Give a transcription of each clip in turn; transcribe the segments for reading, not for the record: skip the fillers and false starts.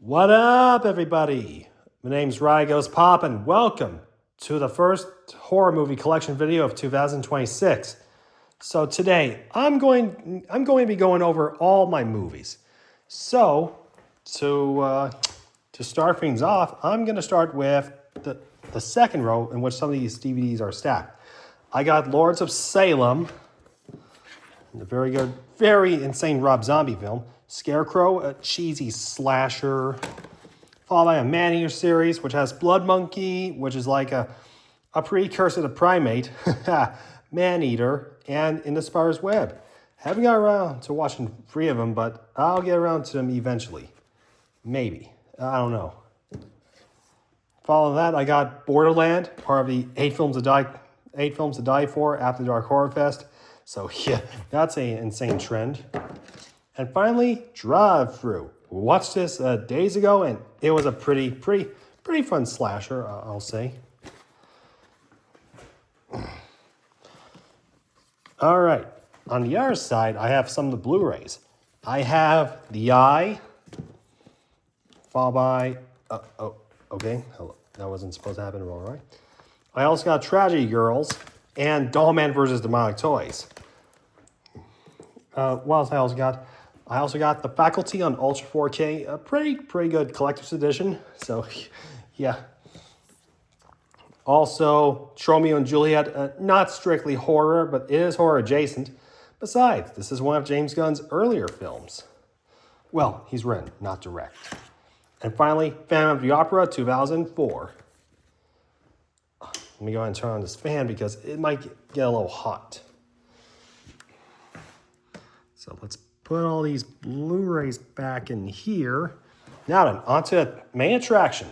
What up, everybody? My name's Ryan Goes Pop, and welcome to the first horror movie collection video of 2026. So today, I'm going to be going over all my movies. So to start things off, I'm going to start with the second row in which some of these DVDs are stacked. I got Lords of Salem, the very good, very insane Rob Zombie film. Scarecrow, a cheesy slasher, followed by a Man-Eater series, which has Blood Monkey, which is like a precursor to Primate, Man-Eater, and In the Spider's Web. Haven't got around to watching 3 of them, but I'll get around to them eventually. Maybe. I don't know. Following that, I got Borderland, part of the 8 films to die for After Dark Horror Fest. So yeah, that's an insane trend. And finally, Drive Through. We watched this days ago, and it was a pretty fun slasher, I'll say. All right, on the other side, I have some of the Blu-rays. I have The Eye, followed by, okay, hello. That wasn't supposed to happen, all right. I also got Tragedy Girls and Dollman vs. Demonic Toys. What else I also got? I also got The Faculty on Ultra 4K, a pretty good collector's edition. So, yeah. Also, Romeo and Juliet, not strictly horror, but it is horror adjacent. Besides, this is one of James Gunn's earlier films. Well, he's written, not direct. And finally, Phantom of the Opera 2004. Let me go ahead and turn on this fan because it might get a little hot. So let's put all these Blu-rays back in here. Now then, onto the main attraction.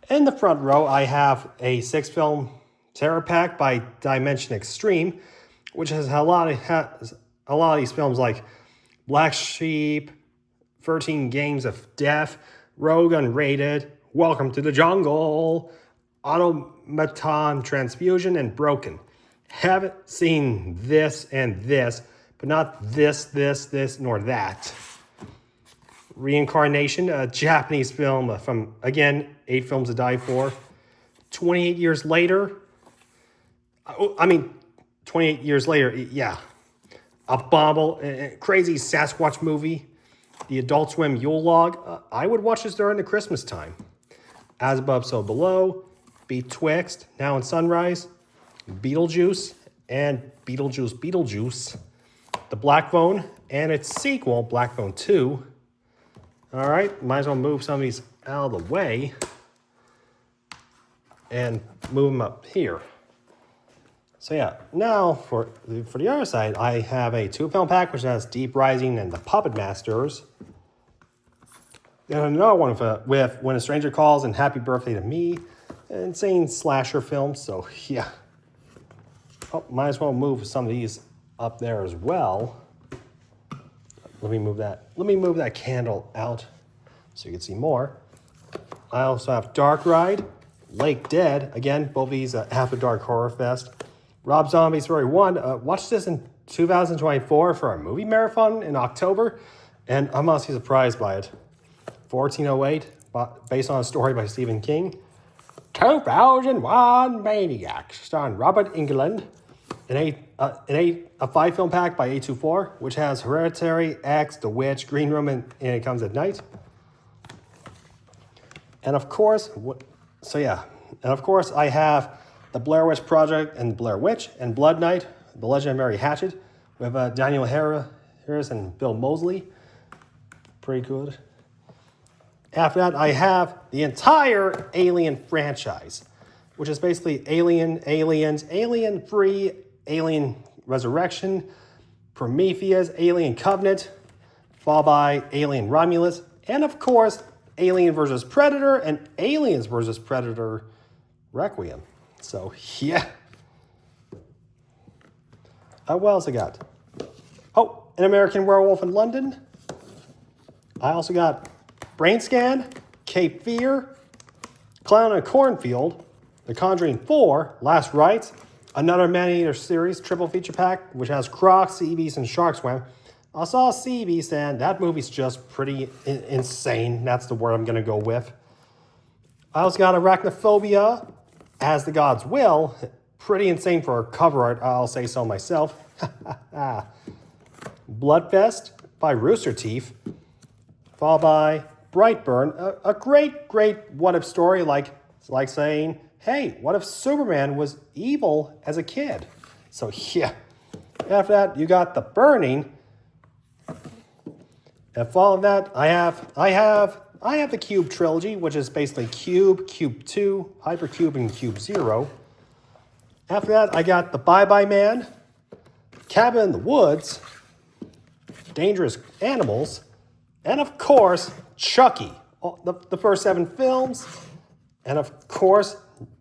In the front row, I have a 6-film terror pack by Dimension Extreme, which has a lot of these films like Black Sheep, 13 Games of Death, Rogue Unrated, Welcome to the Jungle, Automaton Transfusion, and Broken. Haven't seen this and this, but not this, nor that. Reincarnation, a Japanese film from, again, 8 films to die for. 28 years later, 28 years later, yeah. Abominable, crazy Sasquatch movie. The Adult Swim Yule Log. I would watch this during the Christmas time. As Above, So Below. Betwixt, Now in Sunrise. Beetlejuice, and Beetlejuice. The Black Phone, and its sequel, Black Phone 2. All right, might as well move some of these out of the way and move them up here. So yeah, now for the other side, I have a 2-film pack which has Deep Rising and The Puppet Masters. And another one with When a Stranger Calls and Happy Birthday to Me, an insane slasher film. So yeah, might as well move some of these up there as well. Let me move that candle out so you can see more. I also have Dark Ride, Lake Dead. Again, both of these After Dark Horror Fest. Rob Zombie's Story 1. Watched this in 2024 for our movie marathon in October, and I'm honestly surprised by it. 1408, based on a story by Stephen King. 2001 Maniac, starring Robert Englund. A 5-film pack by A24, which has Hereditary, X, The Witch, Green Room, and It Comes at Night. And of course, I have The Blair Witch Project and Blair Witch, and Blood Night, The Legend of Mary Hatchet, with Daniel Harris and Bill Moseley. Pretty good. After that, I have the entire Alien franchise, which is basically Alien, Aliens, Alien Free, Alien Resurrection, Prometheus, Alien Covenant, followed by Alien Romulus, and of course, Alien vs. Predator and Aliens vs. Predator Requiem. So, yeah. What else I got? Oh, An American Werewolf in London. I also got Brain Scan, Cape Fear, Clown in a Cornfield, The Conjuring 4, Last Rites, another Man-Eater series triple feature pack, which has Crocs, Sea Beast, and Shark Swim, I saw Sea Beast, and that movie's just pretty insane. That's the word I'm going to go with. I also got Arachnophobia, As the Gods Will. Pretty insane for a cover art, I'll say so myself. Bloodfest by Rooster Teeth, followed by Brightburn, a great what-if story, like saying, hey, what if Superman was evil as a kid? So yeah. After that, you got The Burning. And following that, I have the Cube trilogy, which is basically Cube, Cube 2, Hypercube, and Cube 0. After that, I got The Bye-Bye Man, Cabin in the Woods, Dangerous Animals, and of course, Chucky. The first 7 films, and of course,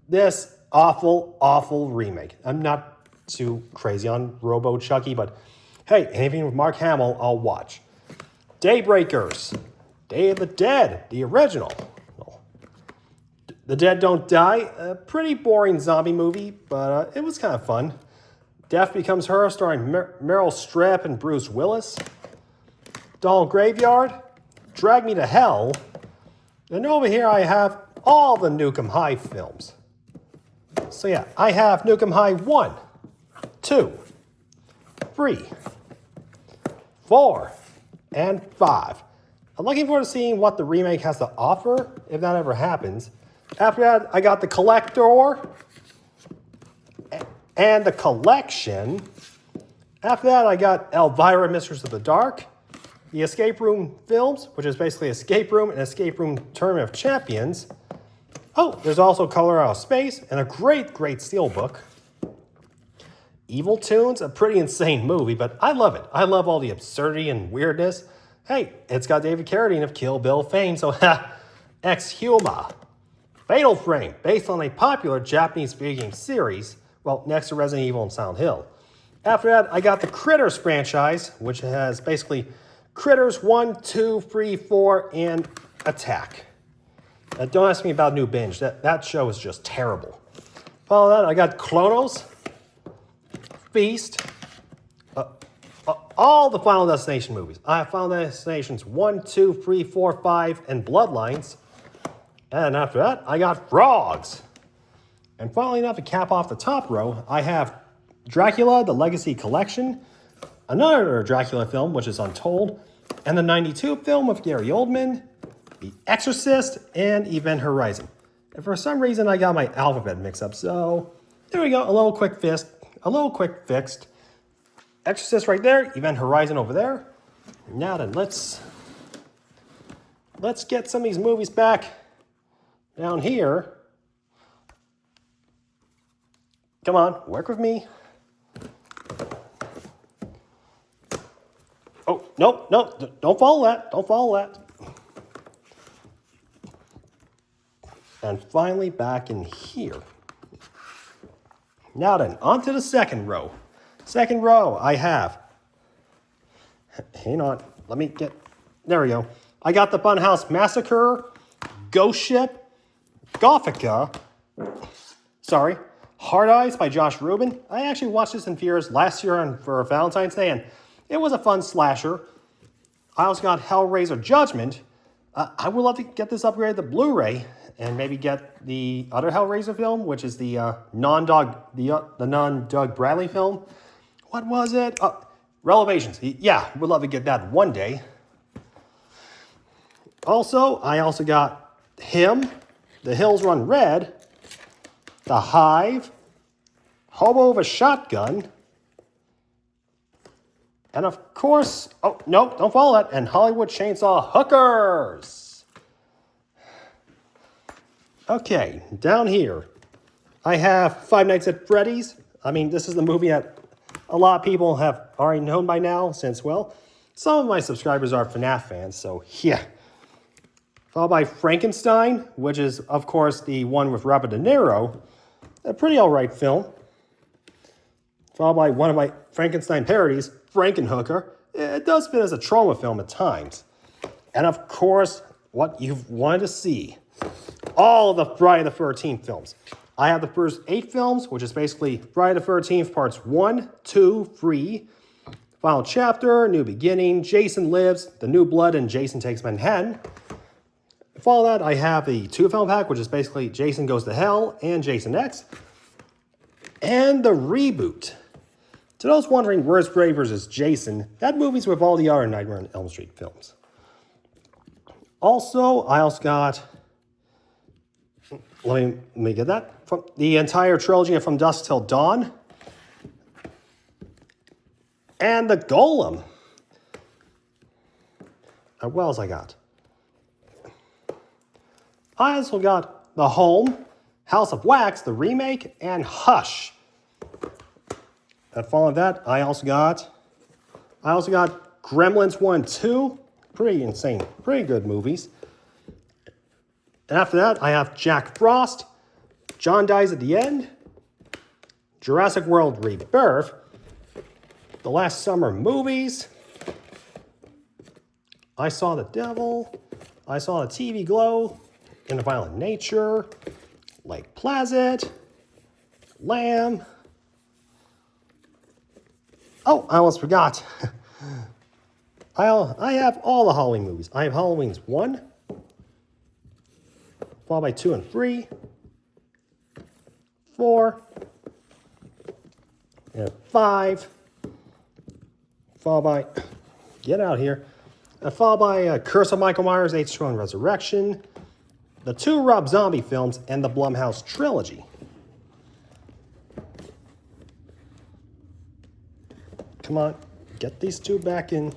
this awful remake. I'm not too crazy on Robo Chucky, but hey, anything with Mark Hamill, I'll watch. Daybreakers, Day of the Dead, the original. The Dead Don't Die, a pretty boring zombie movie, but it was kind of fun. Death Becomes Her, starring Meryl Streep and Bruce Willis. Doll Graveyard, Drag Me to Hell. And over here I have all the Nukem High films. So yeah, I have Nukem High 1, 2, 3, 4, and 5. I'm looking forward to seeing what the remake has to offer, if that ever happens. After that, I got the Collector and the Collection. After that, I got Elvira, Mistress of the Dark, the Escape Room films, which is basically Escape Room and Escape Room Tournament of Champions. Oh, there's also Color Out of Space and a great steelbook. Evil Tunes, a pretty insane movie, but I love it. I love all the absurdity and weirdness. Hey, it's got David Carradine of Kill Bill fame, so Ex-Huma. Fatal Frame, based on a popular Japanese video game series, well, next to Resident Evil and Silent Hill. After that, I got the Critters franchise, which has basically Critters 1, 2, 3, 4, and Attack. Don't ask me about New Binge. That show is just terrible. Follow that, I got Chronos, Feast, all the Final Destination movies. I have Final Destinations 1, 2, 3, 4, 5, and Bloodlines. And after that, I got Frogs. And finally enough to cap off the top row, I have Dracula, the Legacy Collection, another Dracula film, which is Untold, and the 92 film with Gary Oldman, The Exorcist, and Event Horizon. And for some reason, I got my alphabet mixed up, so there we go, a little quick fixed. Exorcist right there, Event Horizon over there. Now then, let's get some of these movies back down here. Come on, work with me. Oh, no, don't follow that. And finally back in here. Now then, on to the second row. Second row, I have, hang on, there we go. I got the Funhouse Massacre, Ghost Ship, Gothica, Hard Eyes by Josh Rubin. I actually watched this in theaters last year for Valentine's Day, and it was a fun slasher. I also got Hellraiser Judgment. I would love to get this upgraded to Blu-ray and maybe get the other Hellraiser film, which is the non-Doug Bradley film. What was it? Revelations. Yeah, would love to get that one day. I also got Him, The Hills Run Red, The Hive, Hobo with a Shotgun, and of course, oh, no, don't follow that, and Hollywood Chainsaw Hookers. Okay, down here, I have Five Nights at Freddy's. I mean, this is the movie that a lot of people have already known by now since, well, some of my subscribers are FNAF fans, so yeah. Followed by Frankenstein, which is, of course, the one with Robert De Niro. A pretty alright film. Followed by one of my Frankenstein parodies, Frankenhooker. It does fit as a trauma film at times. And of course, what you've wanted to see. All the Friday the 13th films. I have the first 8 films, which is basically Friday the 13th parts 1, 2, 3, Final Chapter, New Beginning, Jason Lives, The New Blood, and Jason Takes Manhattan. Follow that, I have the 2-film pack, which is basically Jason Goes to Hell and Jason X. And the reboot. To those wondering where's Freddy vs. Jason, that movie's with all the other Nightmare on Elm Street films. Also, I also got, let me get that, from the entire trilogy of From Dusk Till Dawn. And the Golem. What else I got? I also got The Home, House of Wax, the remake, and Hush. Following that, I also got Gremlins 1 and 2. Pretty insane, pretty good movies. And after that, I have Jack Frost, John Dies at the End, Jurassic World Rebirth, The Last Summer Movies, I Saw the Devil, I Saw the TV Glow, In a Violent Nature, Lake Placid, Lamb. Oh, I almost forgot. I have all the Halloween movies. I have Halloween's 1, followed by 2 and 3, 4, and 5, followed by, get out here, followed by Curse of Michael Myers, H2O and Resurrection, the 2 Rob Zombie films, and the Blumhouse trilogy. Come on, get these 2 back in.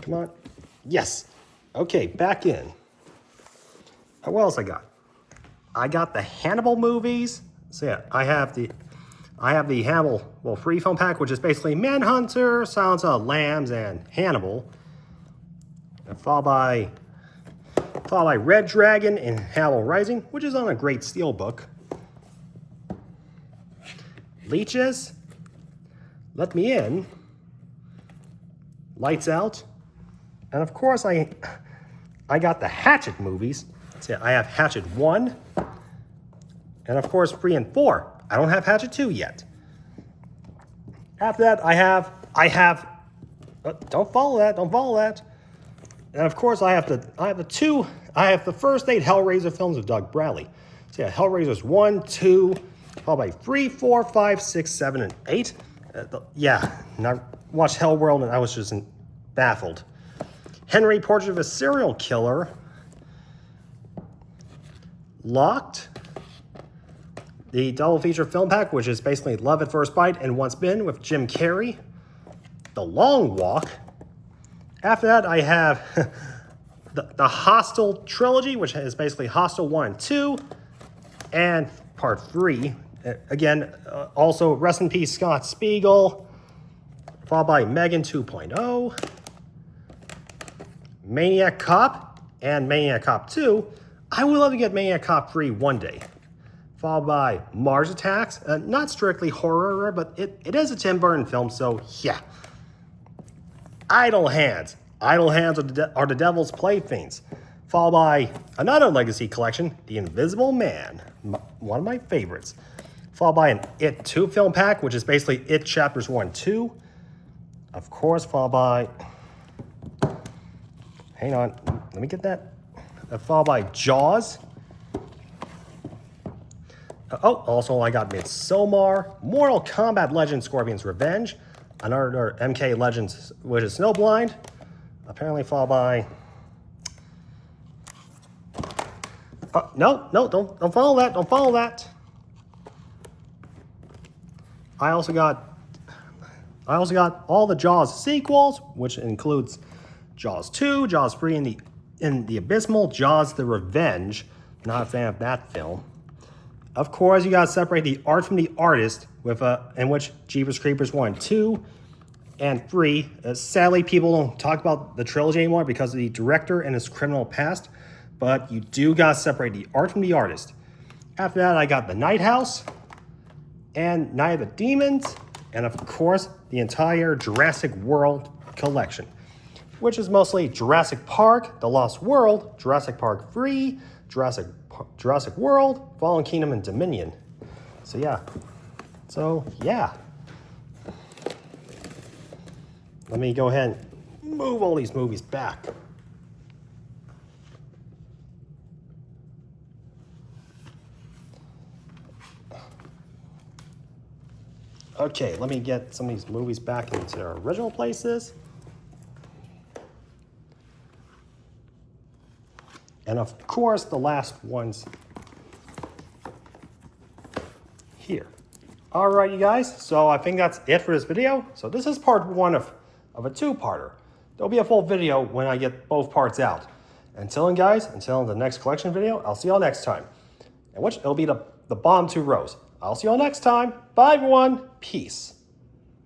Come on. Yes. Okay, back in. What else I got? I got the Hannibal movies. So yeah, I have the Hannibal, free film pack, which is basically Manhunter, Silence of the Lambs, and Hannibal. And followed by Red Dragon and Hannibal Rising, which is on a Great Steel book. Leeches, Let Me In, Lights Out, and of course I got the Hatchet movies. So I have Hatchet 1, and of course 3 and 4. I don't have Hatchet 2 yet. After that, I have don't follow that. And of course I have the first 8 Hellraiser films of Doug Bradley. So yeah, Hellraisers 1, 2, followed by 3, 4, 5, 6, 7, and 8. And I watched Hellworld and I was just baffled. Henry, Portrait of a Serial Killer. Locked. The double feature film pack, which is basically Love at First Bite and Once Been with Jim Carrey. The Long Walk. After that, I have the Hostel trilogy, which is basically Hostel 1 and 2, and Part 3. Again, also Rest in Peace Scott Spiegel, followed by Megan 2.0, Maniac Cop, and Maniac Cop 2. I would love to get Maniac Cop 3 one day. Followed by Mars Attacks, not strictly horror, but it is a Tim Burton film, so yeah. Idle Hands. Idle Hands are the Devil's Playthings. Followed by another Legacy collection, The Invisible Man, one of my favorites. Followed by an It 2 film pack, which is basically It Chapters 1 and 2. Of course, followed by, hang on, let me get that. Followed by Jaws. Also I got Midsommar, Mortal Kombat Legends Scorpion's Revenge, another MK Legends, which is Snowblind. Apparently followed by, no, don't follow that. I also got all the Jaws sequels, which includes Jaws 2, Jaws 3, and the abysmal Jaws the Revenge. Not a fan of that film. Of course, you gotta separate the art from the artist, in which Jeepers Creepers 1, 2, and 3. Sadly, people don't talk about the trilogy anymore because of the director and his criminal past, but you do gotta separate the art from the artist. After that, I got The Night House, and Night of the Demons, and of course, the entire Jurassic World collection, which is mostly Jurassic Park, The Lost World, Jurassic Park 3, Jurassic World, Fallen Kingdom, and Dominion. So yeah. Let me go ahead and move all these movies back. Okay, let me get some of these movies back into their original places. And of course, the last one's here. All right, you guys, so I think that's it for this video. So this is part one of a two-parter. There'll be a full video when I get both parts out. Until then, guys, until the next collection video, I'll see y'all next time. And it'll be the bottom two rows. I'll see y'all next time. Bye, everyone. Peace.